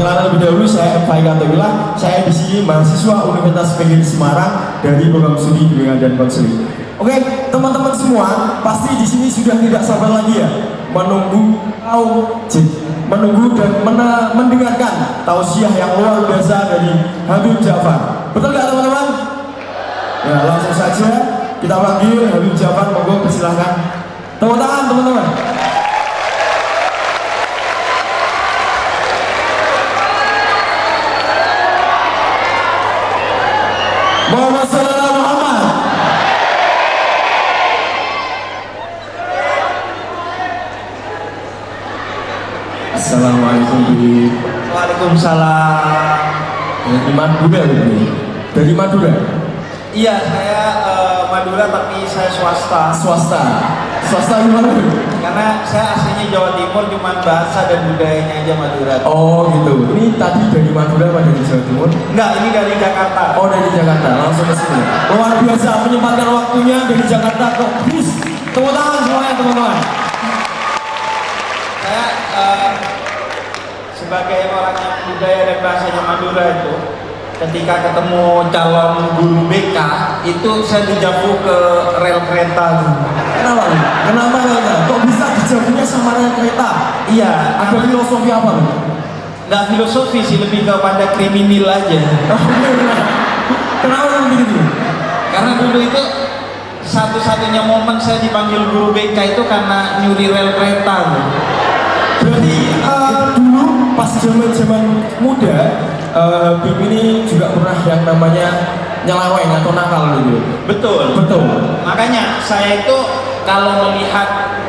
perkenalan lebih dahulu, saya Faik Atauillah. Saya di sini mahasiswa Universitas PGRI Semarang dari program studi bimbingan dan konseling. Oke, teman-teman semua, pasti di sini sudah tidak sabar lagi ya menunggu dan mendengarkan tausiah yang luar biasa dari Habib Ja'far. Betul nggak teman-teman? Ya, langsung saja kita panggil Habib Ja'far. Monggo persilahkan. Tepuk tangan teman-teman. Muhammad sallallahu Muhammad. Assalamualaikum Bi. Waalaikumsalam. Dari Madura ini. Dari Madura. Iya, saya Madura tapi saya swasta. Swasta gimana? Karena saya aslinya Jawa Timur, cuma bahasa dan budayanya aja Madura. Oh gitu. Ini tadi dari Madura apa dari Jawa Timur? Enggak, ini dari Jakarta. Oh dari Jakarta, langsung ke sini. Luar biasa menyempatkan waktunya dari Jakarta ke bis. Tepuk tangan semuanya teman-teman. Saya sebagai orang yang budaya dan bahasanya Madura itu, ketika ketemu calon guru BK itu saya dijapu ke rel kereta. Kenapa? Kenapa kereta? Kok bisa dijabunya sama rel kereta? Iya, Ada filosofi apa? nggak filosofi sih, lebih kepada kriminal aja. Kenapa begitu? Karena dulu itu satu-satunya momen saya dipanggil guru BK itu karena nyuri rel kereta. Berarti dulu pas zaman muda, Bim ini juga pernah yang namanya nyeleweng atau nakal gitu. Betul. Makanya saya itu kalau melihat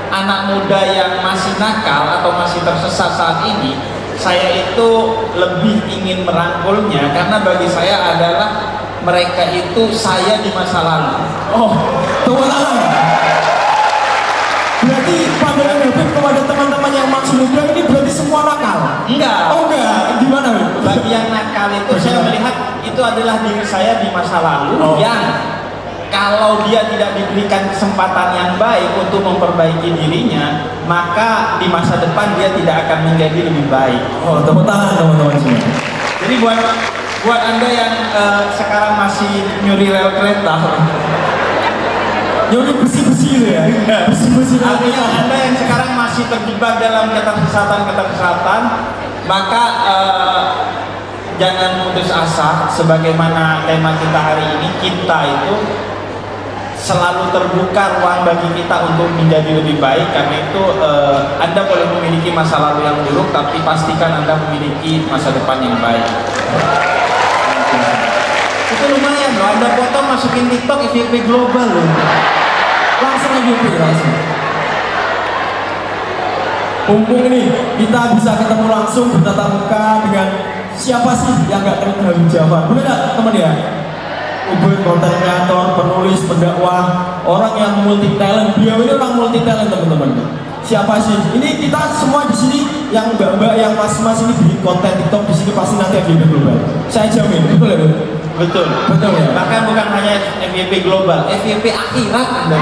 anak muda yang masih nakal atau masih tersesat saat ini, saya itu lebih ingin merangkulnya karena bagi saya adalah mereka itu saya di masa lalu. Oh, tepuk tangan. Berarti pandangan Habib kepada teman-teman yang masih muda ini berarti semua nakal? Enggak. Oh enggak, gimana? Bagi yang nakal itu saya melihat itu adalah diri saya di masa lalu yang kalau dia tidak diberikan kesempatan yang baik untuk memperbaiki dirinya, maka di masa depan dia tidak akan menjadi lebih baik. Oh, tepuk tangan teman-teman semua. Jadi buat Anda yang sekarang masih nyuri rel kereta, Nyuri besi-besi itu ya? Besi-besi artinya Anda yang sekarang masih terjebak dalam ketersesatan, maka jangan putus asa. Sebagaimana tema kita hari ini, kita itu selalu terbuka ruang bagi kita untuk menjadi lebih baik. Karena itu Anda boleh memiliki masa lalu yang buruk, tapi pastikan Anda memiliki masa depan yang baik. Itu lumayan loh, Anda foto masukin TikTok FYP global loh. Langsung aja langsung. Mumpung ini kita bisa ketemu langsung bertatap muka dengan siapa sih yang gak kenal Habib Ja'far? Bener gak teman ya? Ubud, konten kreator, penulis, pendakwah, orang yang multi talent. Beliau ini orang multi talent teman-teman. Siapa sih? Ini kita semua di sini yang mbak-mbak, yang mas-mas ini bikin konten TikTok di sini pasti nanti FYP global. Saya jamin, betul ya? Betul ya. Bahkan bukan hanya FYP global, FYP akhirat Anda.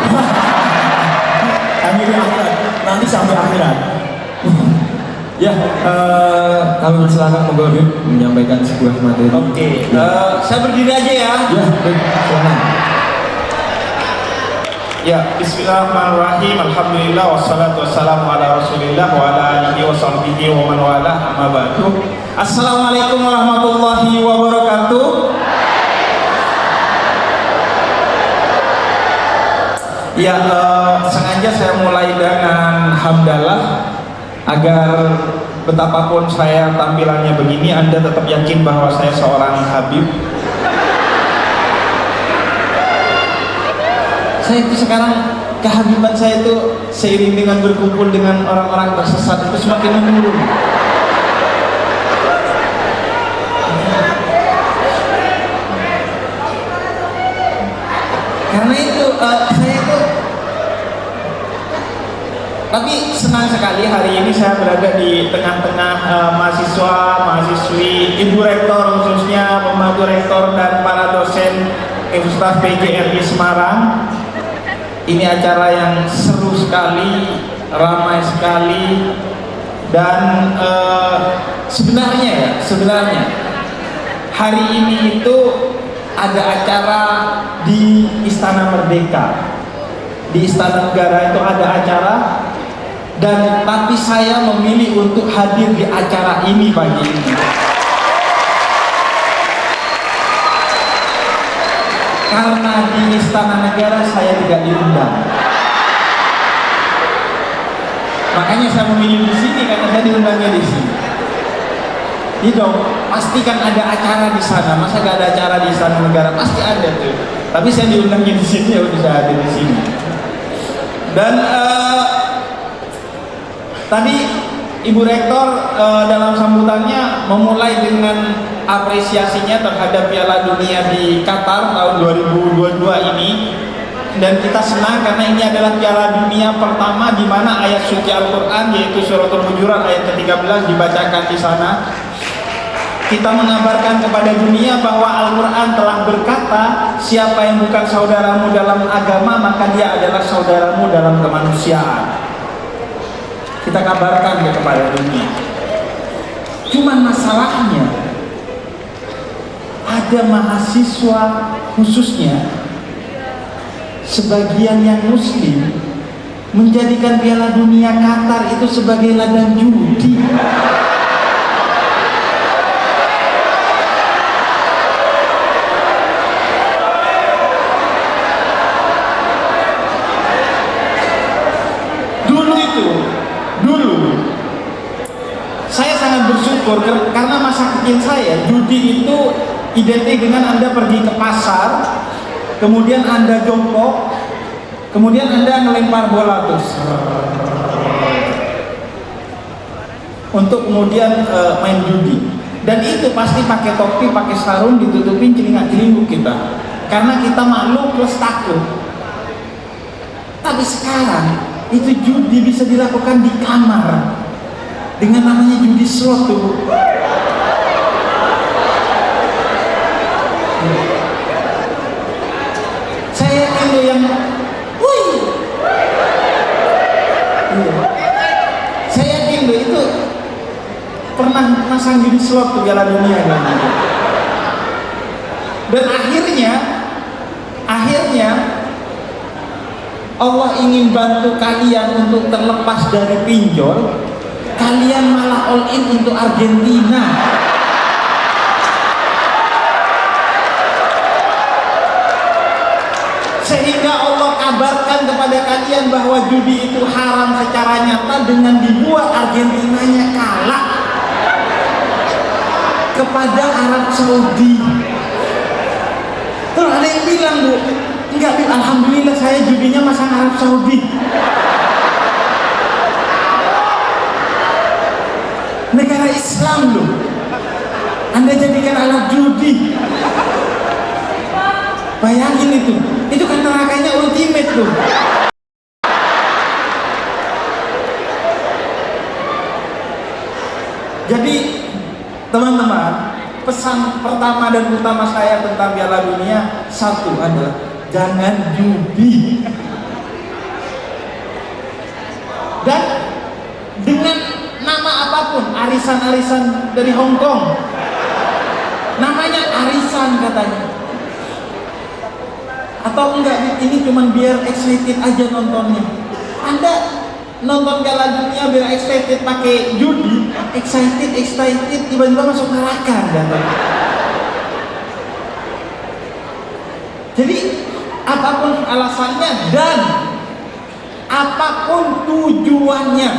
FYP akhirat, nanti sampai akhirat. Ya, kami silakan monggo menyampaikan sebuah materi. Oke, saya berdiri aja ya. Ya, silakan. Ya, bismillahirrahmanirrahim. Alhamdulillah wassalatu wassalamu ala Rasulillah wa ala alihi wa sahbihi wa man wala, amma ba'du. Assalamualaikum warahmatullahi wabarakatuh. Ya, sengaja saya mulai dengan hamdalah agar betapapun saya tampilannya begini, Anda tetap yakin bahwa saya seorang Habib. Saya itu sekarang kehabiban saya itu seiring dengan berkumpul dengan orang-orang tersesat itu semakin menurun. Karena itu saya itu, tapi senang sekali hari ini saya berada di tengah-tengah mahasiswa, mahasiswi, ibu rektor khususnya, pembantu rektor dan para dosen Universitas PGRI Semarang. Ini acara yang seru sekali, ramai sekali, Dan sebenarnya hari ini itu ada acara di Istana Merdeka, di Istana Negara itu ada acara, dan tapi saya memilih untuk hadir di acara ini pagi ini. Karena di Istana Negara saya tidak diundang. Makanya saya memilih di sini karena saya diundangnya di sini. Iya dong, pastikan ada acara di sana. Masa gak ada acara di Istana Negara? Pasti ada tuh. Tapi saya diundangnya di sini, ya udah saya hadir di sini. Dan tadi Ibu Rektor dalam sambutannya memulai dengan apresiasinya terhadap Piala Dunia di Qatar tahun 2022 ini. Dan kita senang karena ini adalah Piala Dunia pertama di mana ayat suci Al-Quran yaitu Suratul Hujurat ayat ke-13 dibacakan di sana. Kita mengabarkan kepada dunia bahwa Al-Quran telah berkata, siapa yang bukan saudaramu dalam agama maka dia adalah saudaramu dalam kemanusiaan. Kita kabarkan kepada dunia. Cuman masalahnya ada mahasiswa khususnya sebagian yang muslim menjadikan Piala Dunia Qatar itu sebagai ladang judi. Dulu saya sangat bersyukur karena masa kecil saya judi itu identik dengan Anda pergi ke pasar, kemudian Anda jongkok, kemudian Anda melempar bola terus untuk kemudian main judi. Dan itu pasti pakai topi, pakai sarung, ditutupin celingak-celinguk kita karena kita malu plus takut. Tapi sekarang itu judi bisa dilakukan di kamar dengan namanya judi slot tuh. Saya yakin loh yang saya yakin loh itu pernah masang judi slot tuh Piala Dunia kan. Dan akhirnya Allah ingin bantu kalian untuk terlepas dari pinjol, kalian malah all in untuk Argentina. Sehingga Allah kabarkan kepada kalian bahwa judi itu haram secara nyata dengan dibuat Argentinanya kalah kepada Arab Saudi. Terus ada yang bilang, Bu, enggak, alhamdulillah saya judinya masang Arab Saudi. Negara Islam loh, Anda jadikan alat judi. Bayangin itu kan nerakanya ultimate tuh. Jadi teman-teman, pesan pertama dan utama saya tentang Piala Dunia satu adalah jangan judi. Dan dengan nama apapun, arisan-arisan dari Hong Kong, namanya arisan katanya. Atau enggak, ini cuma biar excited aja nontonnya. Anda nonton Piala Dunia biar excited pakai judi, excited tiba-tiba masuk neraka Anda. Jadi apapun alasannya dan apapun tujuannya,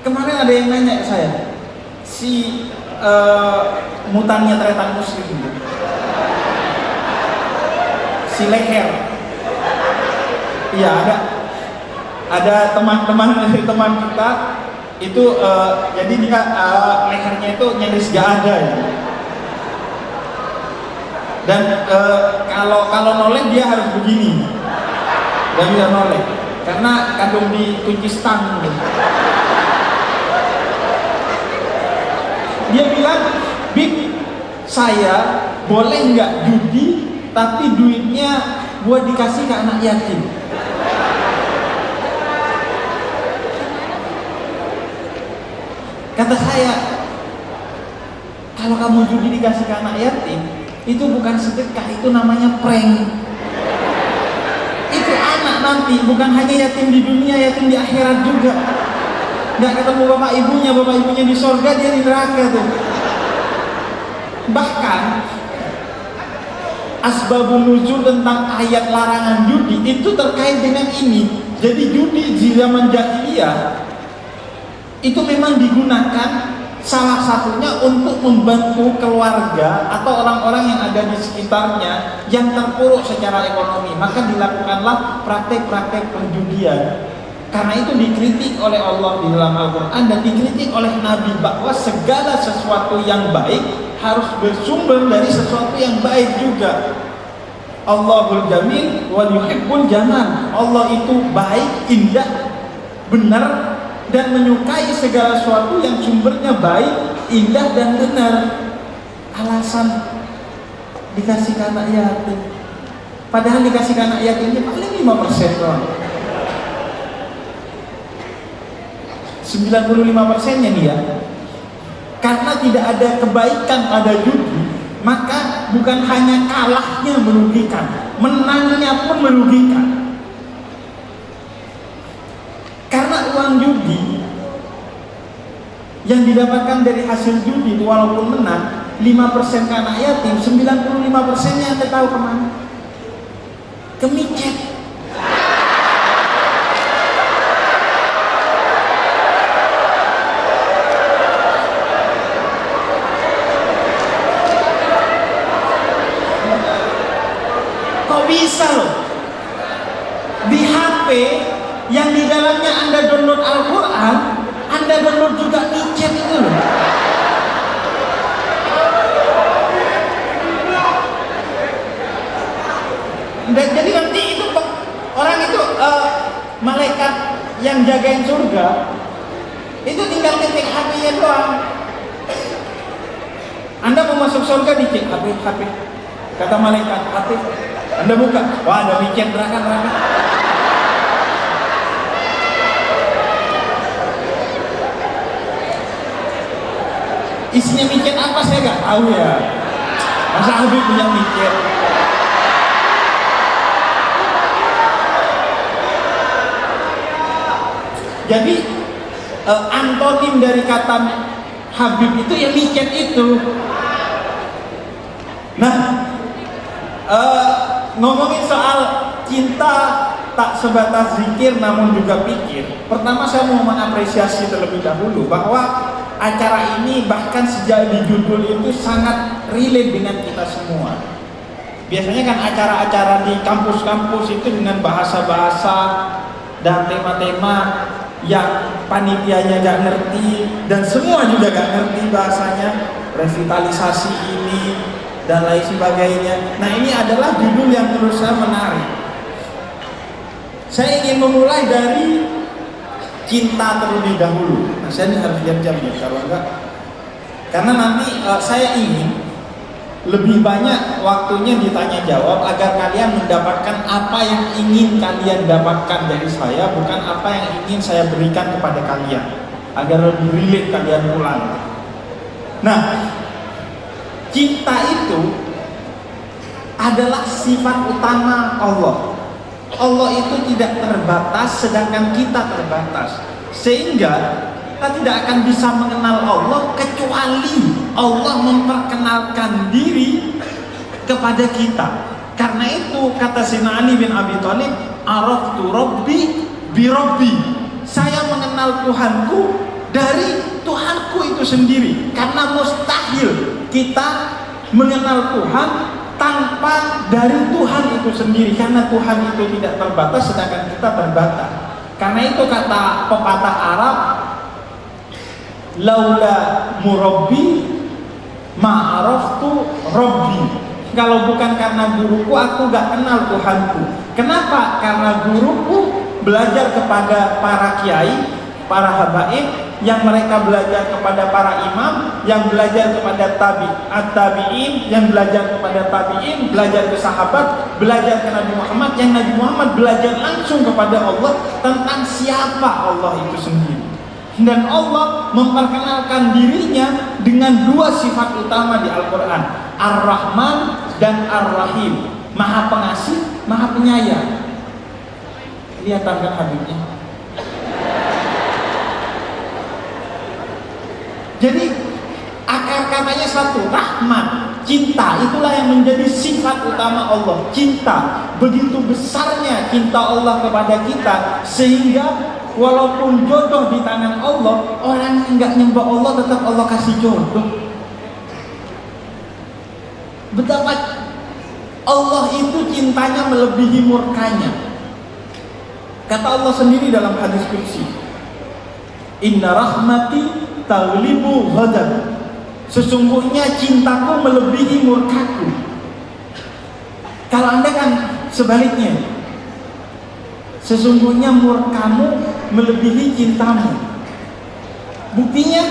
kemarin ada yang nanya ke saya, si mutannya Tretan Muslim itu, si Leher, iya ada teman-teman dari teman kita itu jadi dia lehernya itu nyaris gak ada ya. Dan kalau noleh dia harus begini, dan bisa noleh karena kandung di kunci stang. Dia bilang, Bik, saya boleh nggak judi tapi duitnya gua dikasih ke anak yatim. Kata saya, kalau kamu judi dikasih ke anak yatim, itu bukan sedekah, itu namanya prank. Itu anak nanti bukan hanya yatim di dunia, yatim di akhirat juga. Nggak ketemu bapak ibunya di sorga, dia di neraka tuh. Bahkan asbabun nuzul tentang ayat larangan judi itu terkait dengan ini. Jadi judi di zaman jahiliyah itu memang digunakan salah satunya untuk membantu keluarga atau orang-orang yang ada di sekitarnya yang terpuruk secara ekonomi, maka dilakukanlah praktek-praktek perjudian. Karena itu dikritik oleh Allah di dalam Al-Quran dan dikritik oleh Nabi bahwa segala sesuatu yang baik harus bersumber dari sesuatu yang baik juga. Allahul Jamil wal yuhibbul jamal. Allah itu baik, indah, benar, dan menyukai segala sesuatu yang sumbernya baik, indah, dan benar. Alasan dikasih ke anak yatim, padahal dikasih ke anak yatimnya paling 5% doang. 95%-nya nih ya. Karena tidak ada kebaikan pada judi, maka bukan hanya kalahnya merugikan, menangnya pun merugikan. Karena uang judi yang didapatkan dari hasil judi walaupun menang 5% ke anak yatim, 95%-nya Anda tahu kemana? Ke micet. Kok bisa loh? Di HP yang di dalamnya Anda download Al-Quran, Anda download juga micet itu loh. Dan jadi nanti itu orang itu malaikat yang jagain surga itu tinggal ketik HP-nya doang. Anda mau masuk surga, dicek HP. Kata malaikat, HP. Anda buka, wah ada micet, neraka. Isinya micet apa saya nggak tahu ya. Masa Habib punya micet? Jadi antonim dari kata Habib itu ya micet itu. Nah, ngomongin soal cinta tak sebatas zikir namun juga pikir. Pertama saya mau mengapresiasi terlebih dahulu bahwa acara ini bahkan sejak di judul itu sangat relate dengan kita semua. Biasanya kan acara-acara di kampus-kampus itu dengan bahasa-bahasa dan tema-tema yang panitianya gak ngerti dan semua juga gak ngerti bahasanya, revitalisasi ini dan lain sebagainya. Nah, ini adalah judul yang menurut saya menarik. Saya ingin memulai dari cinta terlebih dahulu. Nah, saya ini harus jam-jam ya, kalau enggak, karena nanti saya ingin lebih banyak waktunya ditanya jawab agar kalian mendapatkan apa yang ingin kalian dapatkan dari saya, bukan apa yang ingin saya berikan kepada kalian, agar lebih relate kalian pulang. Nah, cinta itu adalah sifat utama Allah. Allah itu tidak terbatas, sedangkan kita terbatas. Sehingga kita tidak akan bisa mengenal Allah kecuali Allah memperkenalkan diri kepada kita. Karena itu kata Sayyidina Ali bin Abi Thalib, araftu rabbi bi rabbi. Saya mengenal Tuhanku dari Tuhanku itu sendiri. Karena mustahil kita mengenal Tuhan tanpa dari Tuhan itu sendiri, karena Tuhan itu tidak terbatas sedangkan kita terbatas. Karena itu kata pepatah Arab, laula murabbi ma'araftu rabbi. Kalau bukan karena guruku, aku gak kenal Tuhanku. Kenapa? Karena guruku belajar kepada para kiai, para habaib, yang mereka belajar kepada para imam, yang belajar kepada tabi'in, yang belajar kepada tabi'in, belajar ke sahabat, belajar ke Nabi Muhammad, yang Nabi Muhammad belajar langsung kepada Allah tentang siapa Allah itu sendiri. Dan Allah memperkenalkan dirinya dengan dua sifat utama di Al-Quran, Ar-Rahman dan Ar-Rahim, Maha Pengasih, Maha Penyayang. Lihat kan hadisnya. Jadi akar katanya satu, rahmat, cinta, itulah yang menjadi sifat utama Allah. Cinta, begitu besarnya cinta Allah kepada kita, sehingga walaupun jodoh di tangan Allah, orang yang nggak nyembah Allah tetap Allah kasih jodoh. Betapa Allah itu cintanya melebihi murkanya. Kata Allah sendiri dalam hadis qudsi, Inna rahmati taglibu ghadab. Sesungguhnya cintaku melebihi murkaku. Kalau Anda kan sebaliknya, sesungguhnya murkamu melebihi cintamu. Buktinya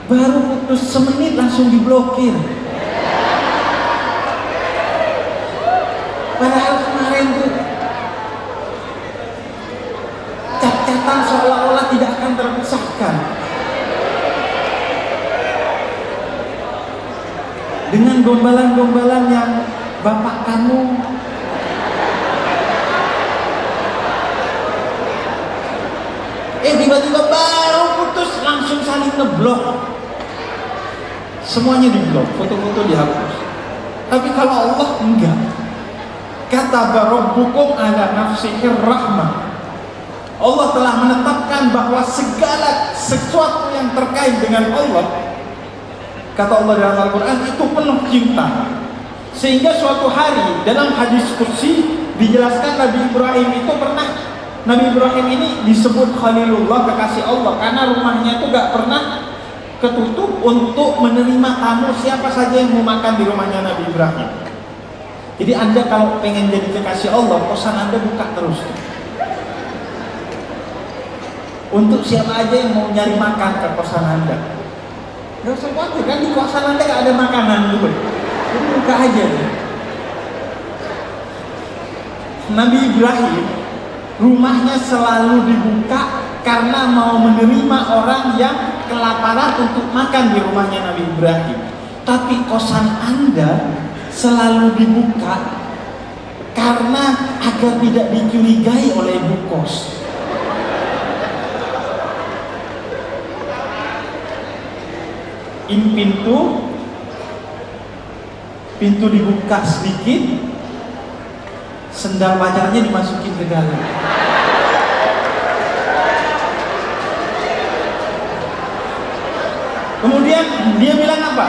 baru putus semenit langsung diblokir. Padahal kemarin tuh cat-catan seolah-olah tidak akan terpisahkan. Dengan gombalan-gombalan yang bapak kamu tiba-tiba baru putus langsung saling ngeblok. Semuanya diblok, foto-foto dihapus. Tapi kalau Allah enggak. Kata Rabbukum ala nafsihir rahmah. Allah telah menetapkan bahwa segala sesuatu yang terkait dengan Allah, kata Allah dalam Al-Quran, itu penuh cinta. Sehingga suatu hari dalam hadis qudsi dijelaskan Nabi Ibrahim itu pernah, Nabi Ibrahim ini disebut Khalilullah, kekasih Allah, karena rumahnya itu gak pernah ketutup untuk menerima tamu siapa saja yang mau makan di rumahnya Nabi Ibrahim. Jadi Anda kalau pengen jadi kekasih Allah, kosan Anda buka terus untuk siapa aja yang mau nyari makan ke kosan Anda. Gak usah khawatir, kan di kosan Anda gak ada makanan dulu. Jadi buka aja nih. Nabi Ibrahim rumahnya selalu dibuka karena mau menerima orang yang kelaparan untuk makan di rumahnya Nabi Ibrahim. Tapi kosan Anda selalu dibuka karena agar tidak dicurigai oleh ibu kos. In pintu dibuka sedikit, sendal pacarnya dimasukin ke dalam. Kemudian dia bilang apa?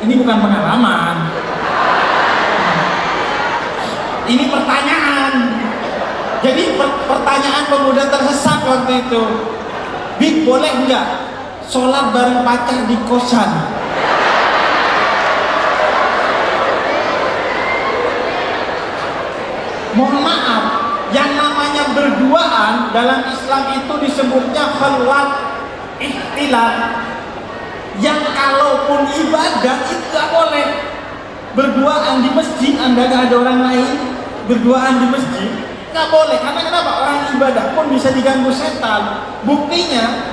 Ini bukan pengalaman, ini pertanyaan. Jadi pertanyaan pemuda tersesat waktu itu, Bik, boleh enggak sholat bareng pacar di kosan? Mohon maaf, yang namanya berduaan dalam Islam itu disebutnya khalwat, ikhtilat. Yang kalaupun ibadah itu gak boleh. Berduaan di masjid, Anda gak ada orang lain, berduaan di masjid gak boleh. Karena kenapa? Orang ibadah pun bisa diganggu setan. Buktinya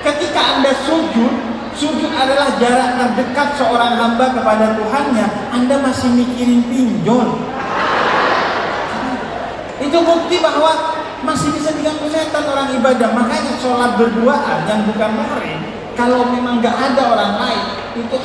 ketika Anda sujud adalah jarak terdekat seorang hamba kepada Tuhannya. Anda masih mikirin pinjol. Itu bukti bahwa masih bisa diganggu setan orang ibadah. Makanya sholat berduaan yang bukan mahrim, kalau memang gak ada orang lain, itu